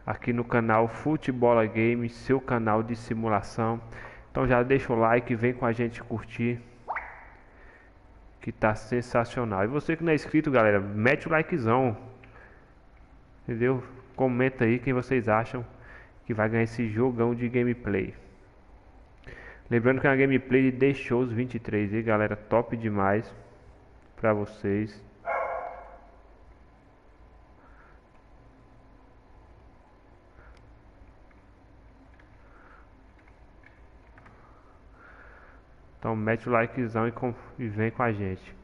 aqui no canal Futebol Game, seu canal de simulação. Então já deixa o like e vem com a gente curtir, que tá sensacional. E você que não é inscrito, galera, mete o likezão, entendeu? Comenta aí quem vocês acham que vai ganhar esse jogão de gameplay. Lembrando que é uma gameplay de The Shows 23 aí, galera, top demais pra vocês. Então mete o likezão e vem com a gente.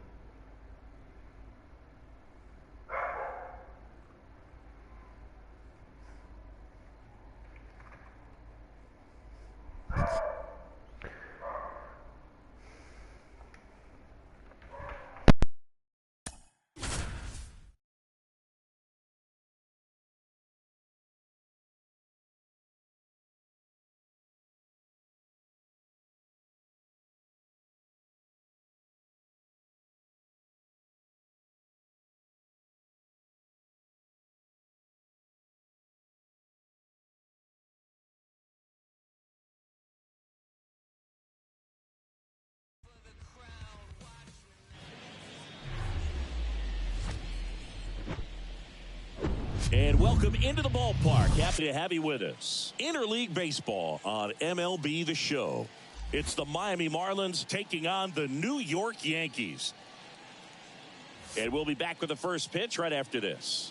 And welcome into the ballpark. Happy to have you with us. Interleague Baseball on MLB The Show. It's the Miami Marlins taking on the New York Yankees. And we'll be back with the first pitch right after this.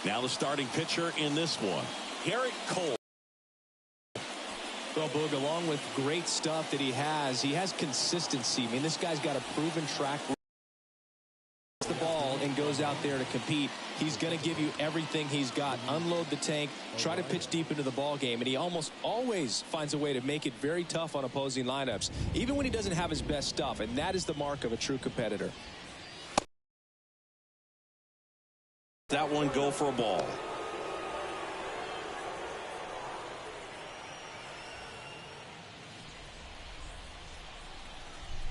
Now the starting pitcher in this one, Garrett Cole. Well, Boog, along with great stuff that he has consistency. I mean, this guy's got a proven track record. The ball and goes out there to compete. He's going to give you everything he's got. Unload the tank, try to pitch deep into the ball game, and he almost always finds a way to make it very tough on opposing lineups, even when he doesn't have his best stuff, and that is the mark of a true competitor. That one go for a ball.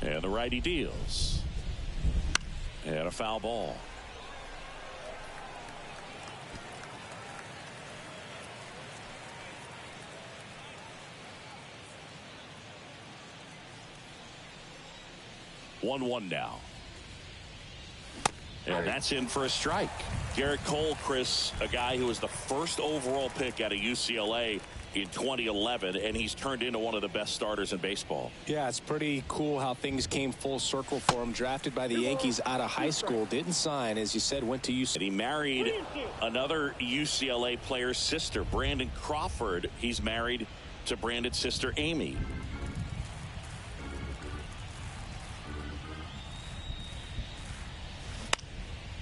And the righty deals. And a foul ball. One now. And that's in for a strike. Garrett Cole, Chris, a guy who was the first overall pick out of UCLA in 2011, and he's turned into one of the best starters in baseball. Yeah, it's pretty cool how things came full circle for him. Drafted by the Yankees out of high school, didn't sign, as you said, went to UCLA. He married another UCLA player's sister, Brandon Crawford. He's married to Brandon's sister, Amy.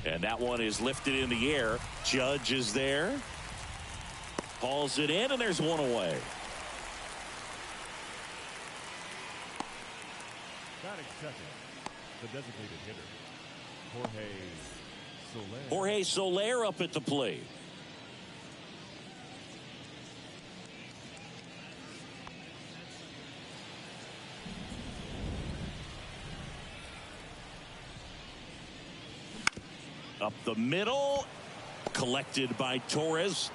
And that one is lifted in the air. Judge is there. Hauls it in, and there's one away. Batting second, the designated hitter, Jorge Soler. Jorge Soler up at the plate. Up the middle, collected by Torres,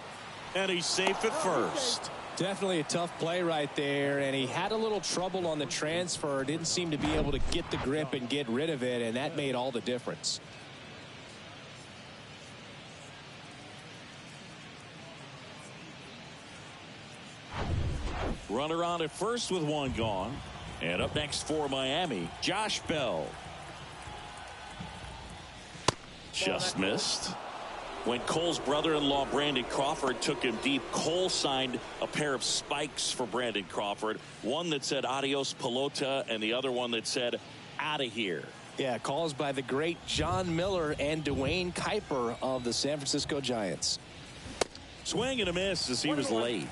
and he's safe at first. Definitely a tough play right there, and he had a little trouble on the transfer. Didn't seem to be able to get the grip and get rid of it, and that made all the difference. Runner on at first with one gone. And up next for Miami, Josh Bell. Just missed. When Cole's brother-in-law Brandon Crawford took him deep, Cole signed a pair of spikes for Brandon Crawford. One that said adios pelota and the other one that said out of here. Yeah, calls by the great John Miller and Dwayne Kuiper of the San Francisco Giants. Swing and a miss as he was late.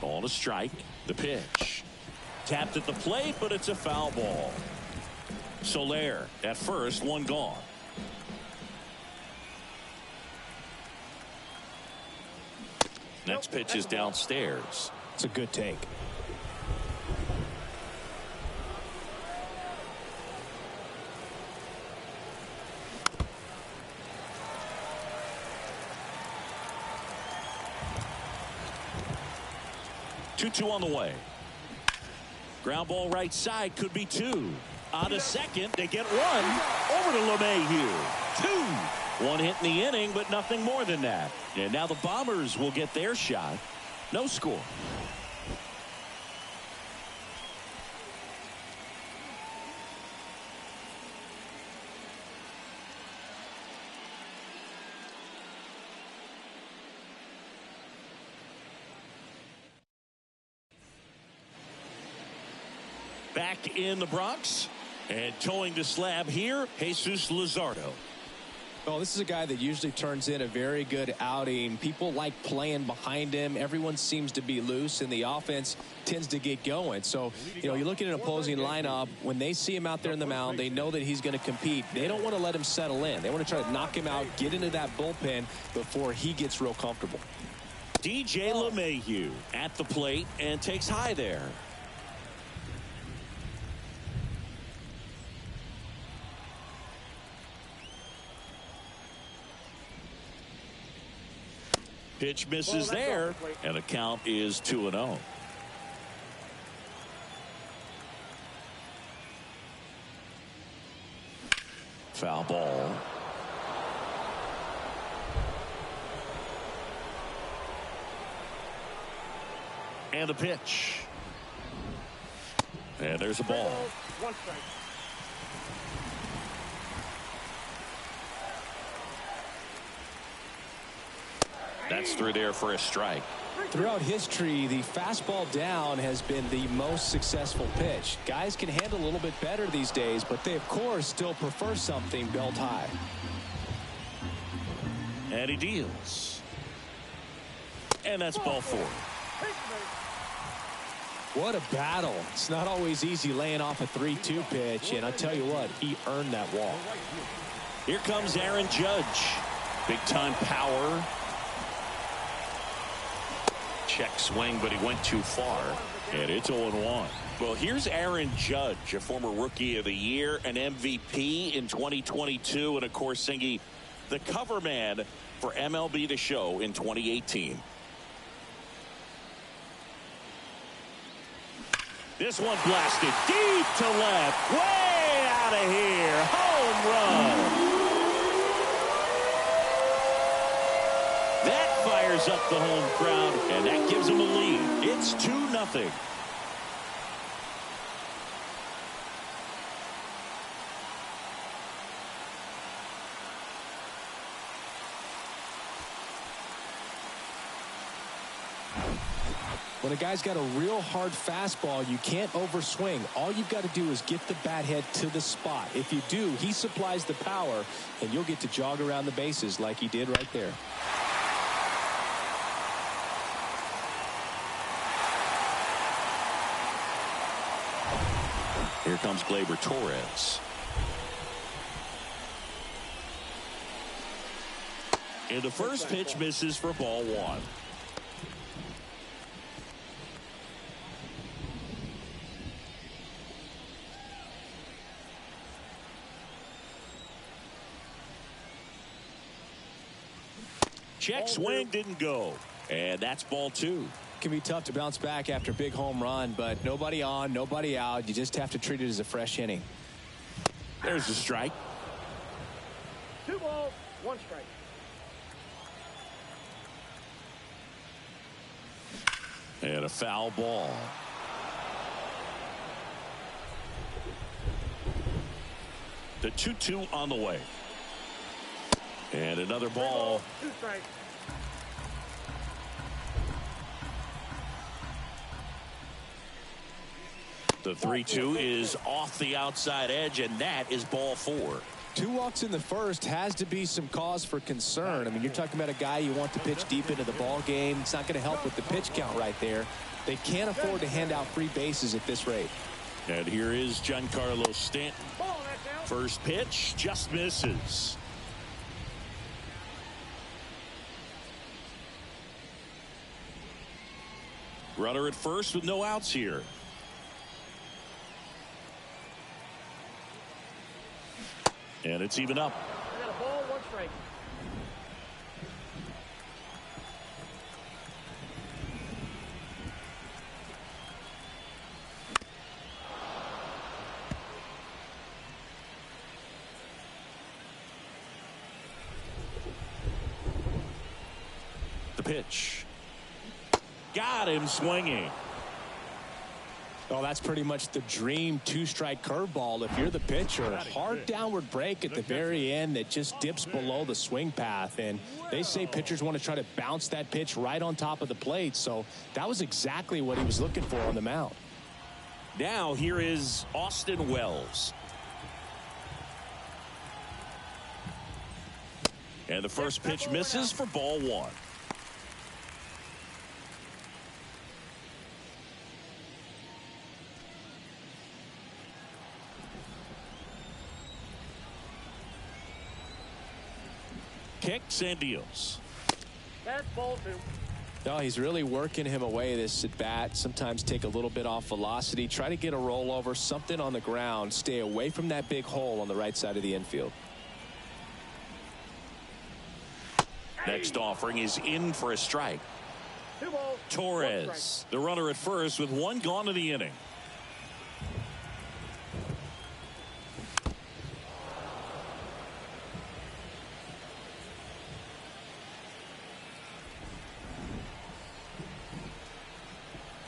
On a strike, the pitch. Tapped at the plate, but it's a foul ball. Soler at first, one gone. Next pitch is downstairs. It's a good take. Two on the way. Ground ball right side, could be two. On to second, they get one. Over to LeMahieu. Two. One hit in the inning, but nothing more than that. And now the Bombers will get their shot. No score. Back in the Bronx and towing the slab here, Jesus Luzardo. Well, this is a guy that usually turns in a very good outing. People like playing behind him. Everyone seems to be loose, and the offense tends to get going. So, you look at an opposing lineup, when they see him out there in the mound, they know that he's going to compete. They don't want to let him settle in. They want to try to knock him out, get into that bullpen before he gets real comfortable. DJ LeMahieu at the plate and takes high there. Pitch misses there, and the count is 2-0. Foul ball. And a pitch. And there's a ball. One strike. That's through there for a strike. Throughout history, the fastball down has been the most successful pitch. Guys can handle a little bit better these days, but they, of course, still prefer something belt high. And he deals. And that's ball four. What a battle. It's not always easy laying off a 3-2 pitch, and I tell you what, he earned that walk. Here comes Aaron Judge. Big time power. Check swing, but he went too far. And it's 0-1. Well, here's Aaron Judge, a former Rookie of the Year, an MVP in 2022, and of course singing the cover man for MLB The Show in 2018. This one blasted deep to left, way out of here, home run. That fires up the home crowd, and that gives them a lead. It's 2-0. When a guy's got a real hard fastball, you can't overswing. All you've got to do is get the bat head to the spot. If you do, he supplies the power, and you'll get to jog around the bases like he did right there. Here comes Gleyber Torres. And the first pitch misses for ball one. Check swing didn't go. And that's ball two. Can be tough to bounce back after a big home run, but nobody on, nobody out. You just have to treat it as a fresh inning. There's the strike. 2 balls, 1 strike. And a foul ball. The 2-2 on the way. And another ball. 2 strikes. The 3-2 is off the outside edge, and that is ball four. 2 walks in the first has to be some cause for concern. I mean, you're talking about a guy you want to pitch deep into the ball game. It's not going to help with the pitch count right there. They can't afford to hand out free bases at this rate. And here is Giancarlo Stanton. First pitch just misses. Runner at first with no outs here. And it's even up. I got a ball, 1 strike. The pitch. Got him swinging. Oh, that's pretty much the dream 2-strike curveball if you're the pitcher. Hard downward break at the very end that just dips below the swing path. And they say pitchers want to try to bounce that pitch right on top of the plate. So that was exactly what he was looking for on the mound. Now here is Austin Wells. And the first pitch misses for ball 1. Kicks and deals. That's ball 2. No, he's really working him away this at bat. Sometimes take a little bit off velocity. Try to get a rollover, something on the ground. Stay away from that big hole on the right side of the infield. Next offering is in for a strike. 2 balls. Torres, the runner at first with 1 gone in the inning.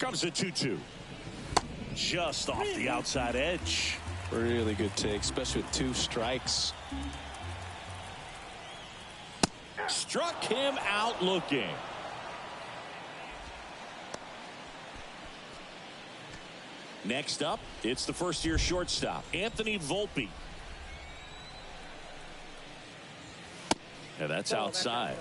Comes a 2-2. Just off the outside edge. Really good take, especially with 2 strikes. Struck him out looking. Next up, it's the first-year shortstop, Anthony Volpe. And that's outside.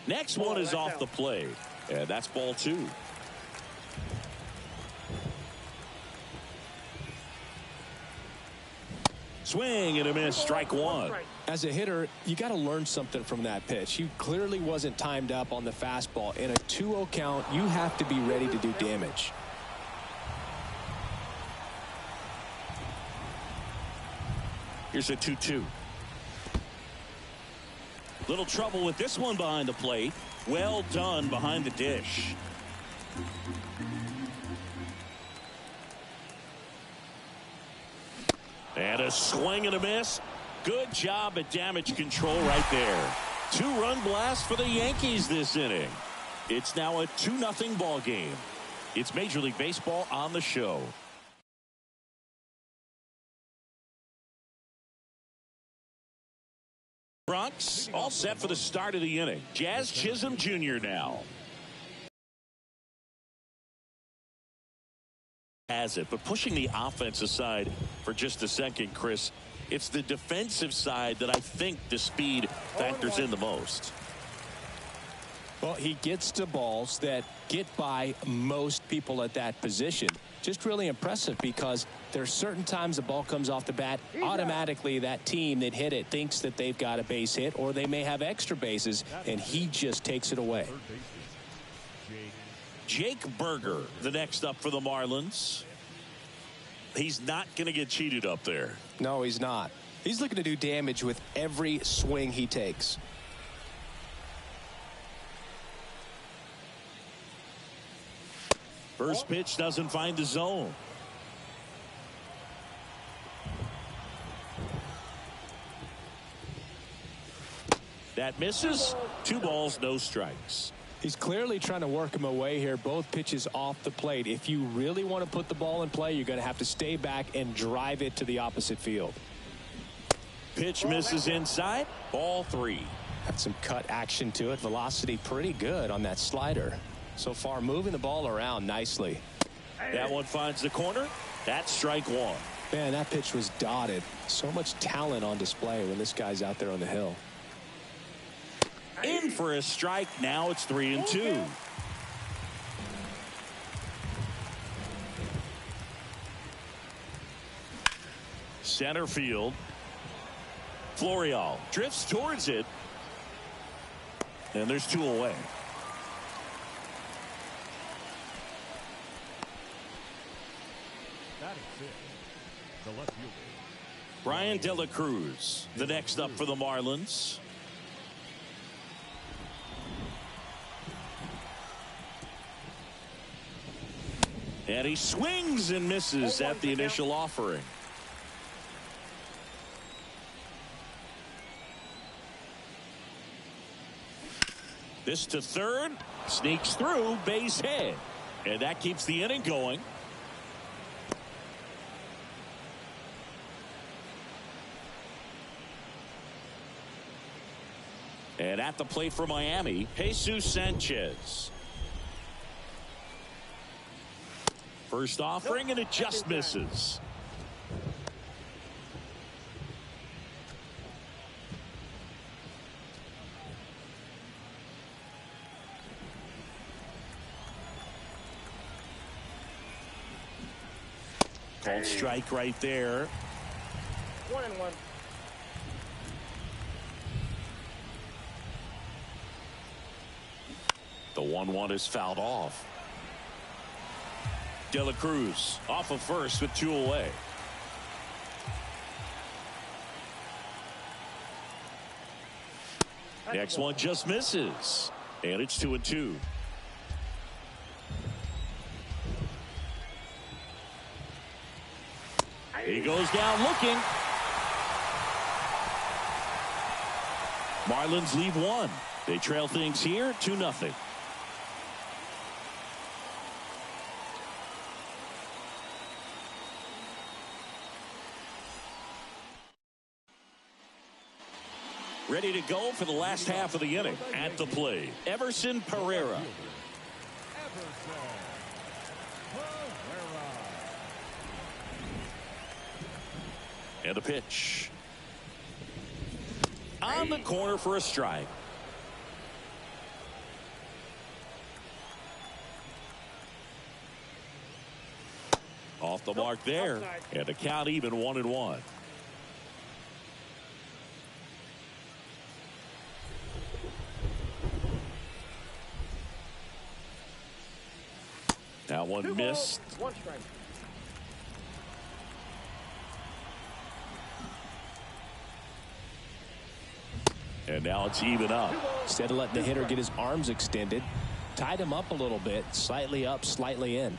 Next one is off the plate. And that's ball 2. Swing and a miss, strike 1. As a hitter, you got to learn something from that pitch. He clearly wasn't timed up on the fastball. In a 2-0 count, you have to be ready to do damage. Here's a 2-2. Little trouble with this one behind the plate. Well done behind the dish. And a swing and a miss. Good job at damage control right there. 2-run blast for the Yankees this inning. It's now a 2-0 ball game. It's Major League Baseball on the show. Bronx all set for the start of the inning. Jazz Chisholm Jr. now. Has it, but pushing the offense aside for just a second, Chris, it's the defensive side that I think the speed factors in the most. Well, he gets to balls that get by most people at that position. Just really impressive because there's certain times the ball comes off the bat, automatically that team that hit it thinks that they've got a base hit or they may have extra bases, and he just takes it away. Jake Berger, the next up for the Marlins. He's not going to get cheated up there. No, he's not. He's looking to do damage with every swing he takes. First pitch doesn't find the zone. That misses. 2 balls, no strikes. He's clearly trying to work him away here. Both pitches off the plate. If you really want to put the ball in play, you're going to have to stay back and drive it to the opposite field. Pitch misses inside. Ball 3. Got some cut action to it. Velocity pretty good on that slider. So far moving the ball around nicely. That one finds the corner. That's strike 1. Man, that pitch was dotted. So much talent on display when this guy's out there on the hill. In for a strike. Now it's 3-2. Center field. Florial drifts towards it. And there's 2 away. That is it. The left fielder. Brian De La Cruz, the next up for the Marlins. And he swings and misses at the initial offering. This to third, sneaks through, base hit. And that keeps the inning going. And at the plate for Miami, Jesus Sanchez. First offering, and it just misses. Called strike right there. 1-1. The 1-1 is fouled off. De La Cruz off of first with 2 away. Next one just misses. And it's 2-2. He goes down looking. Marlins leave 1. They trail things here 2-0. Ready to go for the last half of the inning. At the plate, Everson Pereira. And a pitch. On the corner for a strike. Off the mark there. And the count even 1-1. That one missed. 1 strike. And now it's even up. Instead of letting the hitter get his arms extended, tied him up a little bit, slightly up, slightly in.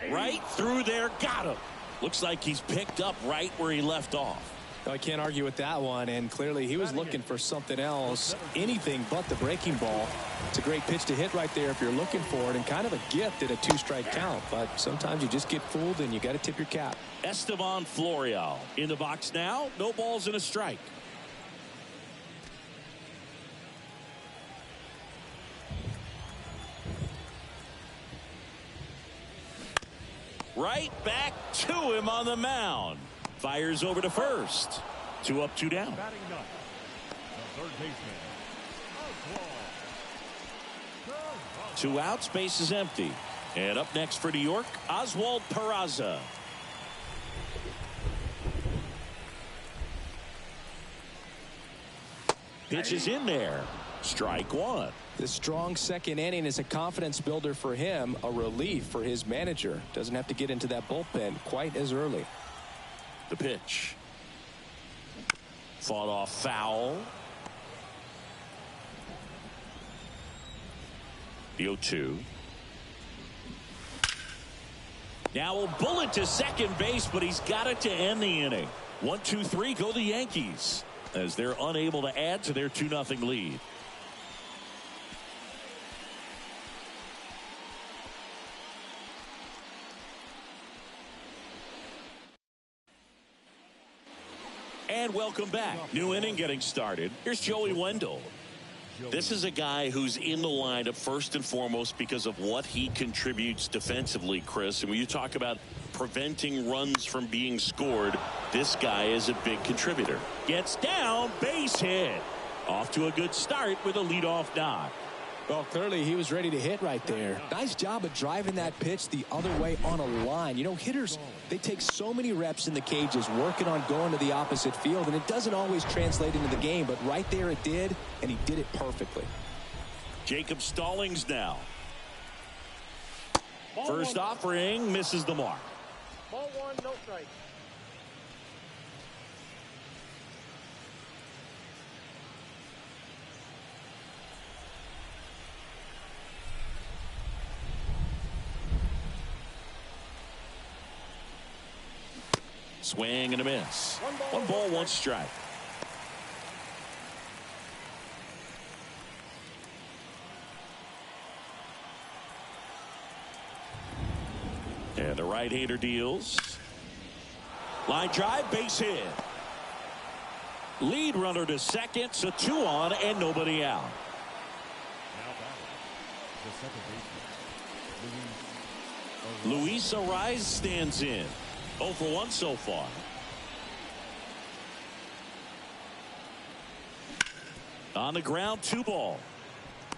Right through there, got him. Looks like he's picked up right where he left off. I can't argue with that one, and clearly he was looking for something else, anything but the breaking ball. It's a great pitch to hit right there if you're looking for it, and kind of a gift at a 2-strike count, but sometimes you just get fooled and you got to tip your cap. Estevan Florial in the box now. No balls and a strike. Right back to him on the mound. Fires over to first. 2 up, 2 down. Batting ninth, the third baseman, Oswald. 2 outs, base is empty. And up next for New York, Oswald Peraza. Pitch is in there. Strike 1. The strong second inning is a confidence builder for him, a relief for his manager. Doesn't have to get into that bullpen quite as early. The pitch. Fought off foul. The 0-2. Now a bullet to second base, but he's got it to end the inning. 1-2-3 go the Yankees as they're unable to add to their 2-0 lead. And welcome back. New inning getting started. Here's Joey Wendell. This is a guy who's in the lineup first and foremost because of what he contributes defensively, Chris. And when you talk about preventing runs from being scored, this guy is a big contributor. Gets down, base hit. Off to a good start with a leadoff knock. Well, clearly he was ready to hit right there. Nice job of driving that pitch the other way on a line. You know, hitters, they take so many reps in the cages working on going to the opposite field, and it doesn't always translate into the game, but right there it did, and he did it perfectly. Jacob Stallings now. First offering misses the mark. Ball one, no strike. Swing and a miss. One ball, one strike. And the right-hander deals. Line drive, base hit. Lead runner to second, so 2 on and nobody out. Now batting, the second baseman, Luis Arraez stands in. 0 for 1 so far. On the ground, 2 ball.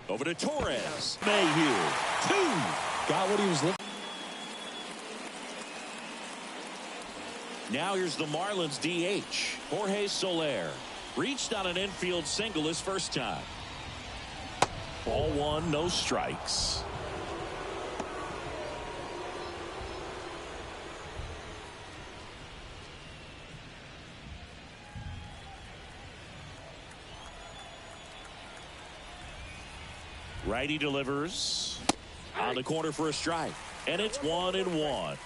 Over to Torres. Mayhew. 2. Got what he was looking. Now here's the Marlins DH. Jorge Soler. Reached on an infield single his first time. Ball 1, no strikes. Righty delivers on the corner for a strike, and it's 1-1.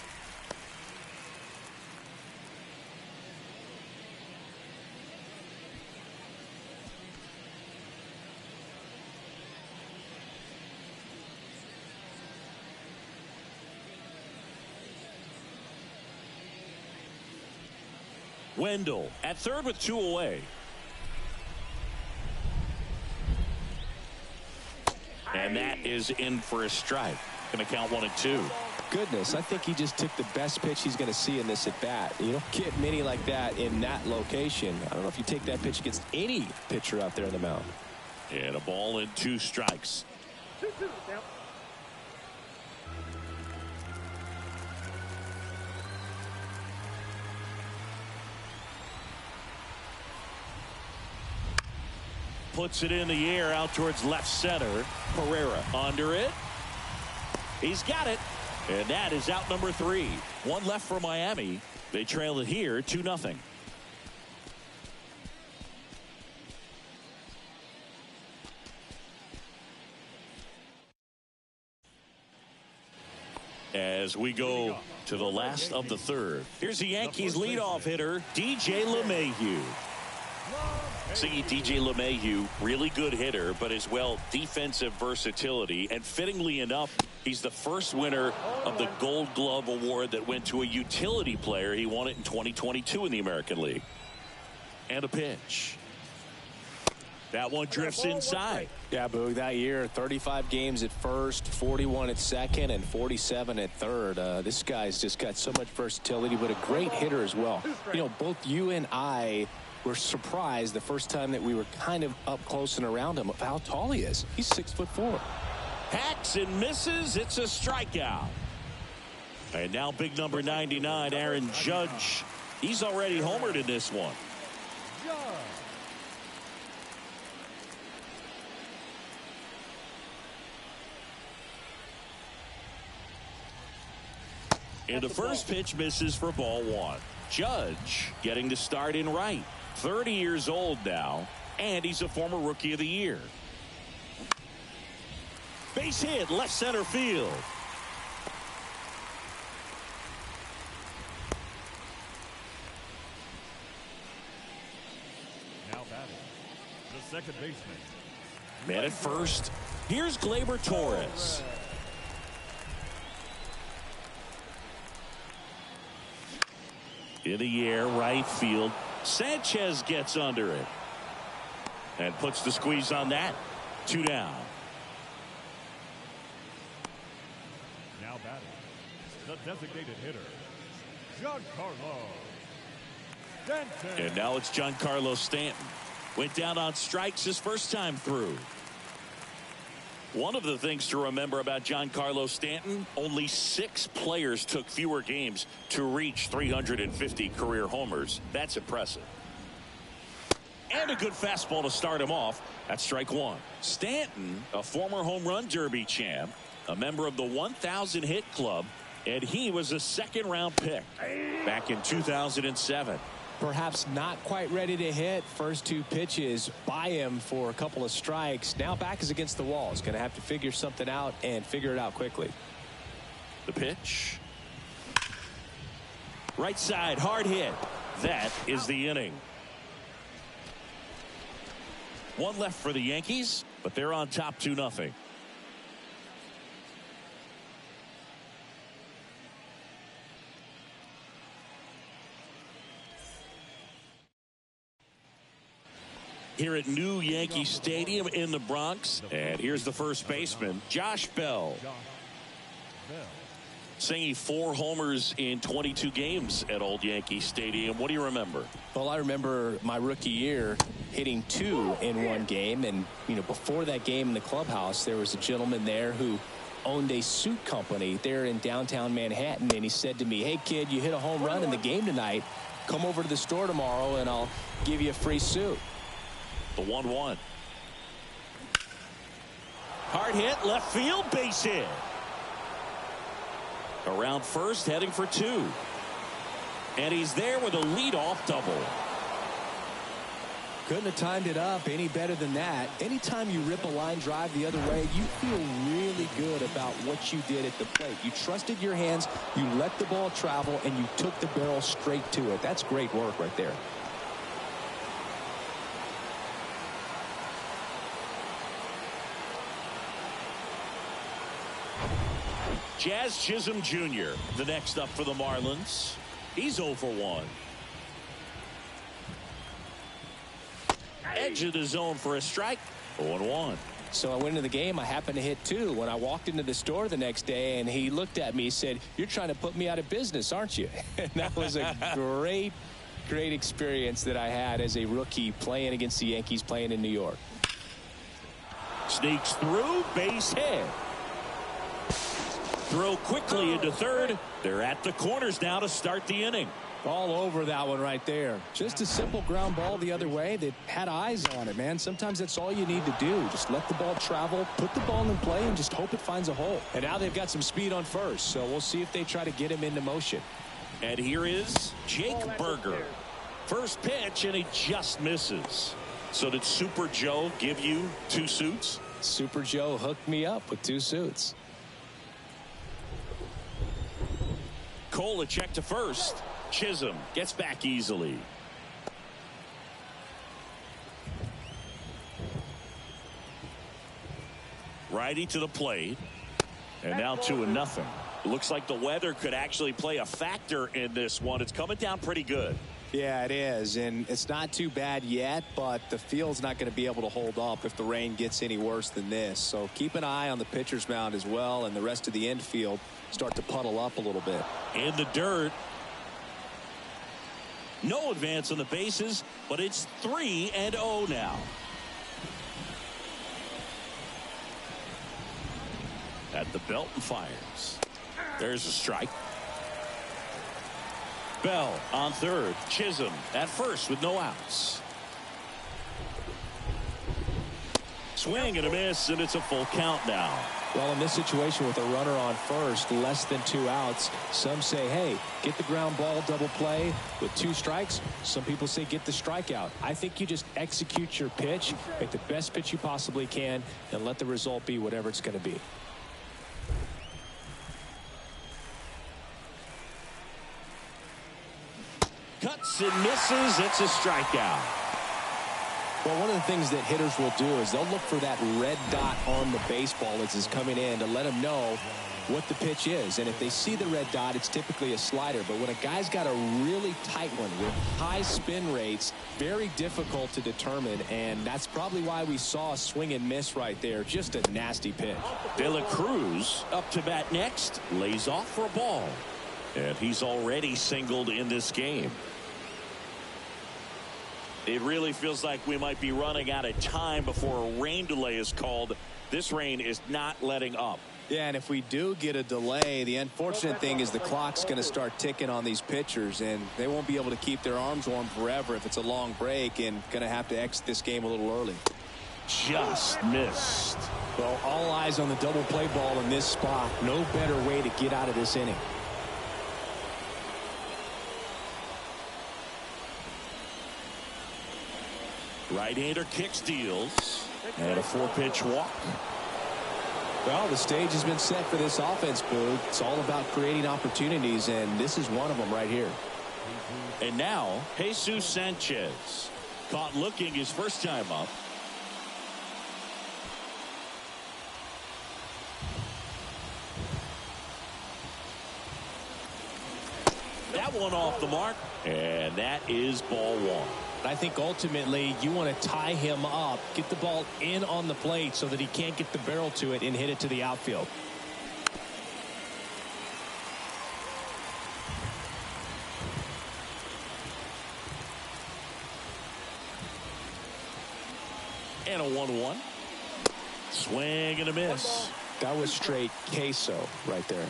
Wendell at third with 2 away. And that is in for a strike. Going to count 1 and 2. Goodness, I think he just took the best pitch he's going to see in this at bat. You don't get many like that in that location. I don't know if you take that pitch against any pitcher out there on the mound. And a ball and 2 strikes. 2-2 now. Puts it in the air out towards left center. Pereira under it. He's got it. And that is out number 3. 1 left for Miami. They trail it here 2-0. As we go to the last of the third. Here's the Yankees leadoff hitter, DJ LeMahieu. See, DJ LeMahieu, really good hitter, but as well defensive versatility. And fittingly enough, he's the first winner of the Gold Glove Award that went to a utility player. He won it in 2022 in the American League. And a pitch. That one drifts inside. Yeah, Boog, that year, 35 games at first, 41 at second, and 47 at third. This guy's just got so much versatility, but a great hitter as well. You know, both you and I were surprised the first time that we were kind of up close and around him of how tall he is. He's 6'4". Hacks and misses. It's a strikeout. And now big number 99, Aaron Judge. He's already homered in this one. And the first pitch misses for ball 1. Judge getting to start in right. 30 years old now, and he's a former Rookie of the Year. Base hit, left center field. now batting, the second baseman. Man at first. Here's Gleyber Torres. In the air, right field. Sanchez gets under it and puts the squeeze on that. 2 down. Now batting, the designated hitter, Giancarlo Stanton. And now it's Giancarlo Stanton. Went down on strikes his first time through. One of the things to remember about Giancarlo Stanton, only 6 players took fewer games to reach 350 career homers. That's impressive. And a good fastball to start him off. That's strike 1. Stanton, a former home run derby champ, a member of the 1,000 hit club, and he was a second-round pick back in 2007. Perhaps not quite ready to hit. First 2 pitches by him for a couple of strikes. Now back is against the wall. He's going to have to figure something out and figure it out quickly. The pitch. Right side, hard hit. That is the inning. 1 left for the Yankees, but they're on top 2-0. Here at New Yankee Stadium in the Bronx. And here's the first baseman, Josh Bell. Singing 4 homers in 22 games at Old Yankee Stadium. What do you remember? Well, I remember my rookie year hitting 2 in 1 game. And, you know, before that game in the clubhouse, there was a gentleman there who owned a suit company there in downtown Manhattan. And he said to me, hey, kid, you hit a home run in the game tonight. Come over to the store tomorrow and I'll give you a free suit. The 1-1. Hard hit, left field, base hit. Around first, heading for 2. And he's there with a leadoff double. Couldn't have timed it up any better than that. Anytime you rip a line drive the other way, you feel really good about what you did at the plate. You trusted your hands, you let the ball travel, and you took the barrel straight to it. That's great work right there. Jazz Chisholm Jr., the next up for the Marlins. He's 0 for 1. Edge of the zone for a strike. 0-1. So I went into the game. I happened to hit 2. When I walked into the store the next day and he looked at me, he said, you're trying to put me out of business, aren't you? And that was a great experience that I had as a rookie playing against the Yankees, playing in New York. Sneaks through, base hit. Throw quickly into third. They're at the corners now to start the inning. All over that one right there. Just a simple ground ball the other way that had eyes on it, man. Sometimes that's all you need to do. Just let the ball travel, put the ball in play, and just hope it finds a hole. And now they've got some speed on first, so we'll see if they try to get him into motion. And here is Jake Berger. First pitch, and he just misses. So did Super Joe give you 2 suits? Super Joe hooked me up with 2 suits. Cole a check to first. Chisholm gets back easily. Righty to the plate. And now 2-0. Looks like the weather could actually play a factor in this one. It's coming down pretty good. Yeah, it is, and it's not too bad yet, but the field's not going to be able to hold up if the rain gets any worse than this. So keep an eye on the pitcher's mound as well, and the rest of the infield start to puddle up a little bit. In the dirt. No advance on the bases, but it's 3-0 now. At the belt and fires. There's a strike. Bell on third. Chisholm at first with no outs. Swing and a miss, and it's a full count now. Well, in this situation with a runner on first, less than 2 outs, some say, hey, get the ground ball, double play with 2 strikes. Some people say get the strikeout. I think you just execute your pitch, make the best pitch you possibly can, and let the result be whatever it's going to be. Cuts and misses. It's a strikeout. Well, one of the things that hitters will do is they'll look for that red dot on the baseball as it's coming in to let them know what the pitch is. And if they see the red dot, it's typically a slider. But when a guy's got a really tight one with high spin rates, very difficult to determine. And that's probably why we saw a swing and miss right there. Just a nasty pitch. De La Cruz up to bat next. Lays off for a ball. And he's already singled in this game. It really feels like we might be running out of time before a rain delay is called. This rain is not letting up. Yeah, and if we do get a delay, the unfortunate thing is the clock's going to start ticking on these pitchers, and they won't be able to keep their arms warm forever if it's a long break, and going to have to exit this game a little early. Just missed. Well, all eyes on the double play ball in this spot. No better way to get out of this inning. Right-hander kicks, deals, and a 4-pitch walk. Well, the stage has been set for this offense, Boog. It's all about creating opportunities, and this is one of them right here. And now, Jesus Sanchez. Caught looking his first time up. That one off the mark, and that is ball one. I think ultimately you want to tie him up, get the ball in on the plate so that he can't get the barrel to it and hit it to the outfield. And a 1-1. Swing and a miss. That was straight queso right there.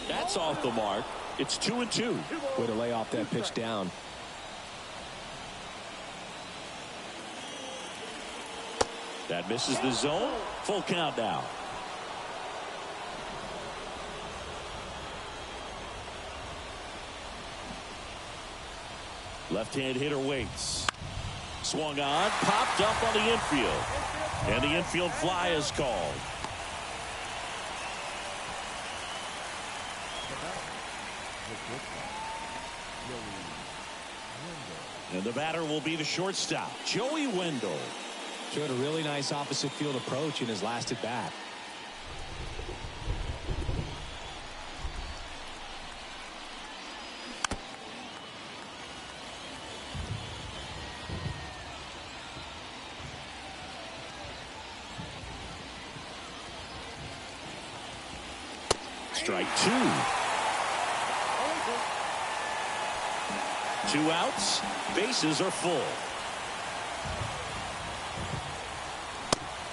That's off the mark. It's 2-2. Way to lay off that pitch down. That misses the zone. Full count now. Left-hand hitter waits. Swung on, popped up on the infield. And the infield fly is called. And the batter will be the shortstop, Joey Wendell. Showed a really nice opposite field approach in his last at bat. Strike two. 2 outs. Bases are full.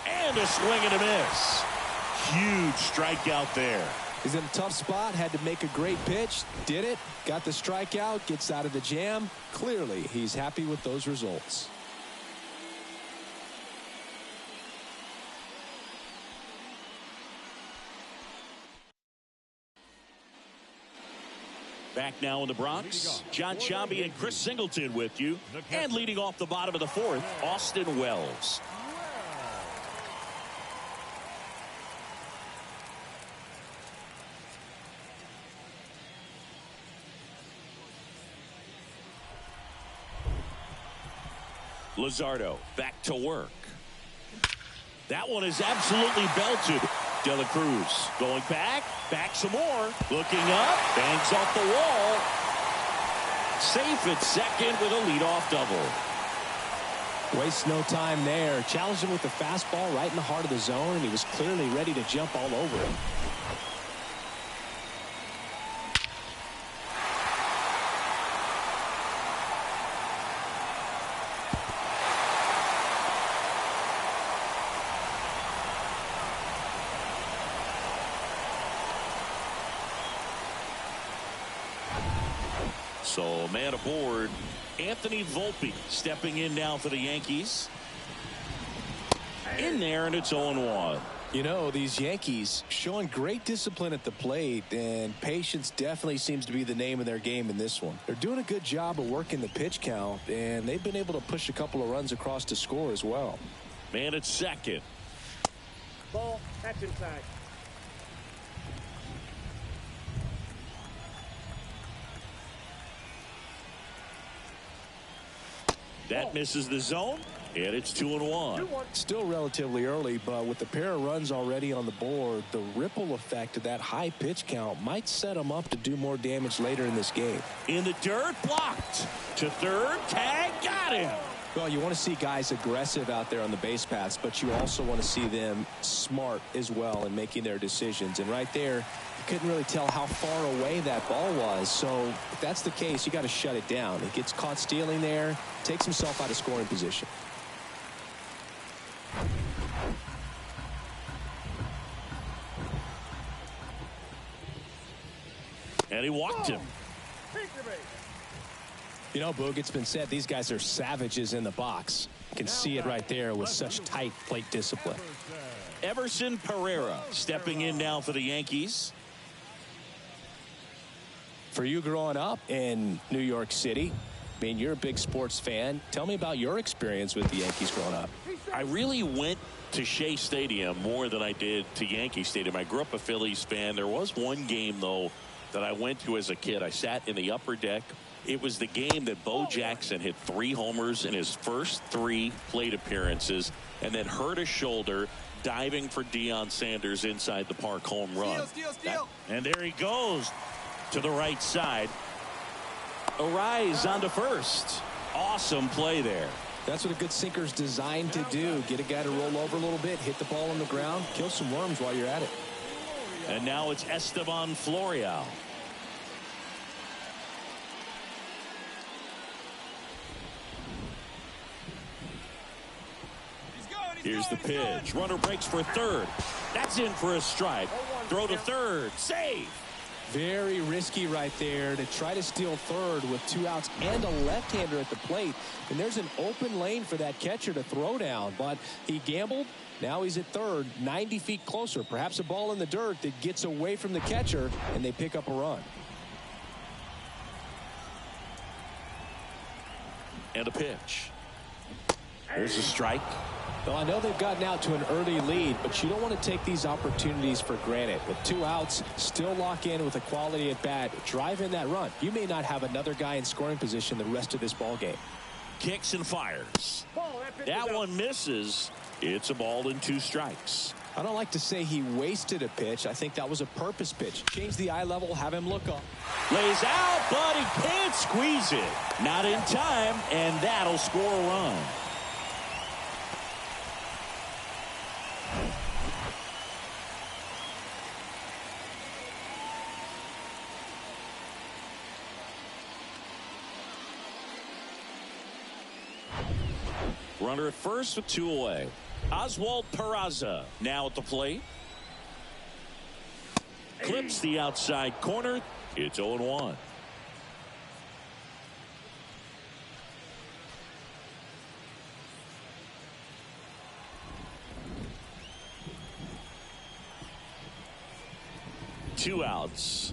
And a swing and a miss. Huge strikeout there. He's in a tough spot, had to make a great pitch, did it, got the strikeout, gets out of the jam. Clearly, he's happy with those results. Back now in the Bronx, John Sciambi and Chris Singleton with you. And leading off the bottom of the fourth, Austin Wells. Luzardo back to work. That one is absolutely belted. De La Cruz going back some more, looking up, bangs off the wall. Safe at second with a leadoff double. Wastes no time there. Challenged him with the fastball right in the heart of the zone, and he was clearly ready to jump all over him. So man aboard, Anthony Volpe stepping in now for the Yankees. In there, and it's 0-1. You know, these Yankees showing great discipline at the plate, and patience definitely seems to be the name of their game in this one. They're doing a good job of working the pitch count, and they've been able to push a couple of runs across to score as well. Man at second. Ball, that's inside. That misses the zone, and it's 2-1. Still relatively early, but with the pair of runs already on the board, the ripple effect of that high pitch count might set them up to do more damage later in this game. In the dirt, blocked. To third, tag, got him. Well, you want to see guys aggressive out there on the base paths, but you also want to see them smart as well in making their decisions. And right there, you couldn't really tell how far away that ball was. So if that's the case, you got to shut it down. He gets caught stealing there, takes himself out of scoring position. And he walked him. You know, Boog, it's been said these guys are savages in the box. You can see it right there with such tight plate discipline. Everson Pereira stepping in now for the Yankees. For you growing up in New York City, I mean, you're a big sports fan. Tell me about your experience with the Yankees growing up. I really went to Shea Stadium more than I did to Yankee Stadium. I grew up a Phillies fan. There was one game, though, that I went to as a kid. I sat in the upper deck. It was the game that Bo Jackson hit 3 homers in his first 3 plate appearances and then hurt his shoulder diving for Deion Sanders inside the park home run. And there he goes to the right side. Arise onto first. Awesome play there. That's what a good sinker's designed to do. Get a guy to roll over a little bit, hit the ball on the ground, kill some worms while you're at it. And now it's Esteban Florial. Here's the pitch. Runner breaks for third. That's in for a strike. Throw to third. Save. Very risky right there to try to steal third with 2 outs and a left-hander at the plate. And there's an open lane for that catcher to throw down. But he gambled. Now he's at third, 90 feet closer. Perhaps a ball in the dirt that gets away from the catcher, and they pick up a run. And a pitch. There's a strike. Well, I know they've gotten out to an early lead, but you don't want to take these opportunities for granted. With 2 outs, still lock in with a quality at bat, drive in that run. You may not have another guy in scoring position the rest of this ball game. Kicks and fires. That one misses. It's a ball and 2 strikes. I don't like to say he wasted a pitch. I think that was a purpose pitch. Change the eye level, have him look up. Lays out, but he can't squeeze it. Not in time, and that'll score a run. Runner at first with 2 away. Oswald Peraza now at the plate. Clips the outside corner. It's 0-1. Two outs.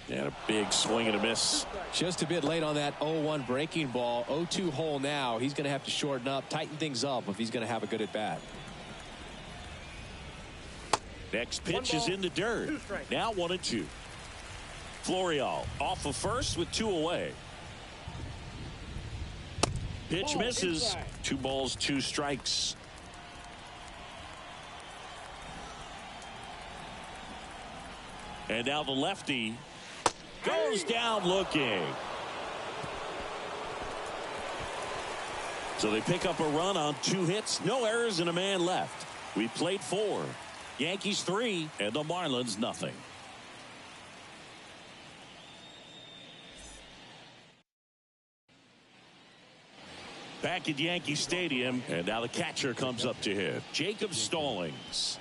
And a big swing and a miss. Just a bit late on that 0-1 breaking ball. 0-2 hole now. He's going to have to shorten up, tighten things up if he's going to have a good at bat. Next pitch is in the dirt. Now 1-2. Florial off of first with 2 away. Pitch misses. 2 balls, 2 strikes. And now the lefty goes down looking. So they pick up a run on 2 hits, no errors, and a man left. We played 4. Yankees 3 and the Marlins nothing. Back at Yankee Stadium, and now the catcher comes up to hit. Jacob Stallings.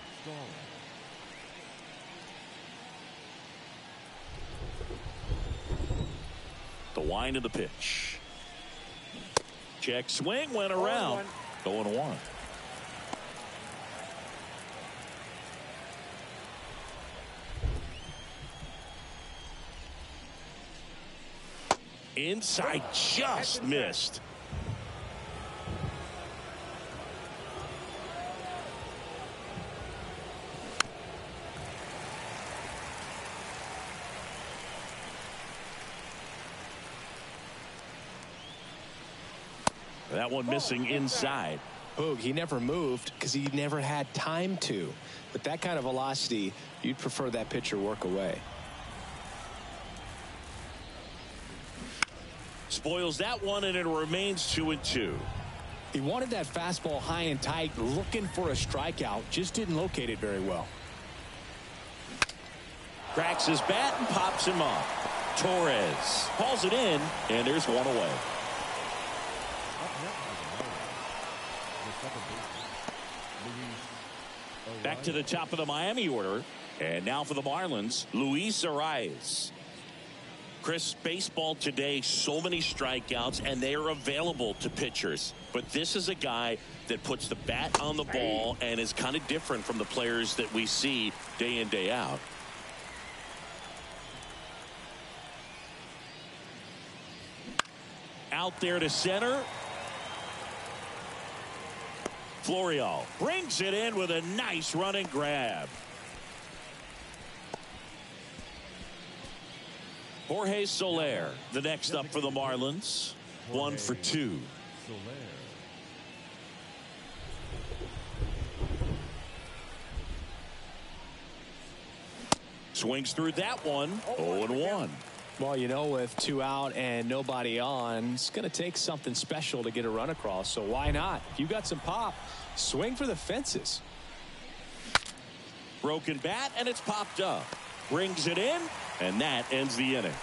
The wind of the pitch. Check swing, went around. 0-1. Inside, just missed. That one missing inside. Boog, he never moved because he never had time to. With that kind of velocity, you'd prefer that pitcher work away. Spoils that one, and it remains 2-2. He wanted that fastball high and tight, looking for a strikeout. Just didn't locate it very well. Cracks his bat and pops him up. Torres hauls it in, and there's one away. Back to the top of the Miami order. And now for the Marlins, Luis Arias. Chris, baseball today, so many strikeouts, and they are available to pitchers. But this is a guy that puts the bat on the ball and is kind of different from the players that we see day in, day out. Out there to center. Florial brings it in with a nice running grab. Jorge Soler, the next up for the Marlins. 1 for 2. Swings through that one. 0-1. Well, you know, with 2 out and nobody on, it's going to take something special to get a run across. So why not? If you got some pop, swing for the fences. Broken bat, and it's popped up. Brings it in, and that ends the inning.